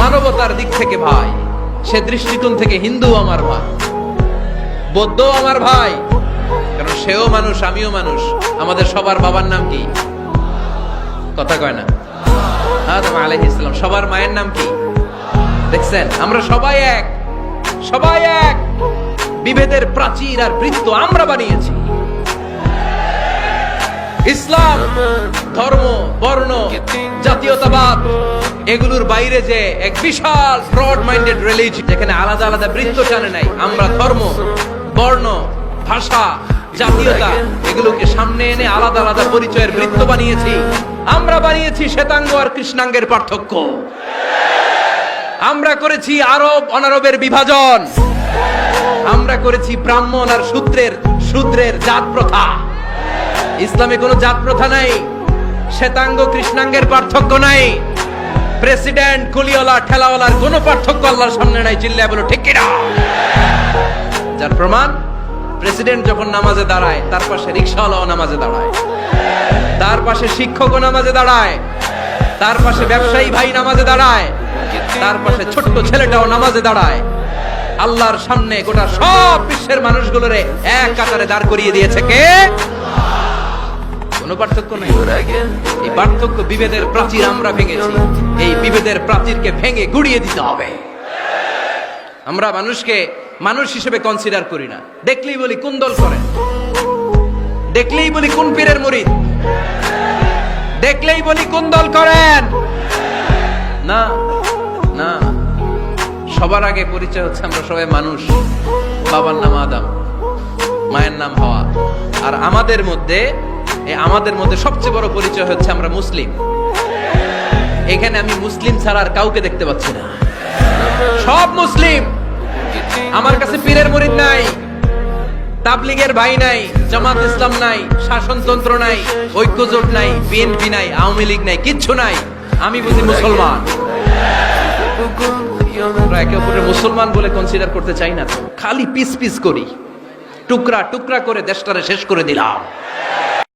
মানবতার দিক থেকে ভাই, সে দৃষ্টিকোণ থেকে হিন্দু আমার ভাই, বৌদ্ধ আমার ভাই, কারণ সেও মানুষ আমিও মানুষ। আমাদের সবার বাবার নাম কি? কথা কয় না? আদম আলাইহিস সালাম। সবার মায়ের নাম কি? দেখছেন, আমরা সবাই এক, সবাই এক। বিভেদের প্রাচীর আর বৃত্ত আমরা বানিয়েছি। ইসলাম ধর্ম, বর্ণ, জাতীয়তাবাদ এগুলোর বাইরে যে এক বিশাল ব্রড মাইন্ডেড রিলিজিয়ন, যেখানে আলাদা আলাদা বৃত্ত টানে নাই। আমরা ধর্ম, বর্ণ, ভাষা, জাতীয়তা এগুলোকে সামনে এনে আলাদা আলাদা পরিচয়ের বৃত্ত বানিয়েছি। আমরা বানিয়েছি শ্বেতাঙ্গ আর কৃষ্ণাঙ্গের পার্থক্য। আমরা করেছি আরব অনারবের বিভাজন। আমরা করেছি ব্রাহ্মণ আর শূদ্রের জাত প্রথা। ইসলামে কোনো জাত প্রথা নাই, শ্বেতাঙ্গ কৃষ্ণাঙ্গের পার্থক্য নাই, প্রেসিডেন্ট কুলিওয়ালা ঠেলাওয়ালার কোনো পার্থক্য আল্লাহর সামনে নাই। চিল্লায় বলো ঠিক কিনা? যার প্রমাণ, প্রেসিডেন্ট যখন নামাজে দাঁড়ায় তার পাশে রিকশাওয়ালাও নামাজে দাঁড়ায়, তার পাশে শিক্ষকও নামাজে দাঁড়ায়, তার পাশে ব্যবসায়ী ভাই নামাজে দাঁড়ায়, তার পাশে ছোট্ট ছেলেটাও নামাজে দাঁড়ায়। আল্লাহর সামনে গোটা সব বিশ্বের মানুষগুলোরে এক কাতারে দাঁড় করিয়ে দিয়েছে কে? কোনো পার্থক্য নেই। এই পার্থক্য, বিভেদের প্রাচীর আমরা ভেঙেছি। এই বিভেদের প্রাচীরকে ভেঙে গুড়িয়ে দিতে হবে। আমরা মানুষকে মানুষ হিসেবে কনসিডার করি না। দেখলেই বলি কোন দল করেন, দেখলেই বলি কোন পীরের মুরিদ, দেখলেই বলি কোন দল করেন। না না, সবার আগে পরিচয় হচ্ছে আমরা সবাই মানুষ। বাবার নাম আদম, মায়ের নাম হাওয়া। আর আমাদের মধ্যে সবচেয়ে বড় পরিচয় হচ্ছে আমরা মুসলিম। এখানে আমি মুসলিম ছাড়া আর কাউকে দেখতে পাচ্ছি না। সব মুসলিম। আমার কাছে পীরের মুরিদ নাই, তাবলীগের ভাই নাই, জামাত ইসলাম নাই, শাসনতন্ত্র নাই, ঐক্যজোট নাই, বিএনপি নাই, আওয়ামী লীগ নাই, কিচ্ছু নাই। আমি বুঝি মুসলমান। আমরা একে অপরের মুসলমান বলে কনসিডার করতে চাই না, খালি পিস পিস করি, টুকরা টুকরা করে দেশটারে শেষ করে দিলাম।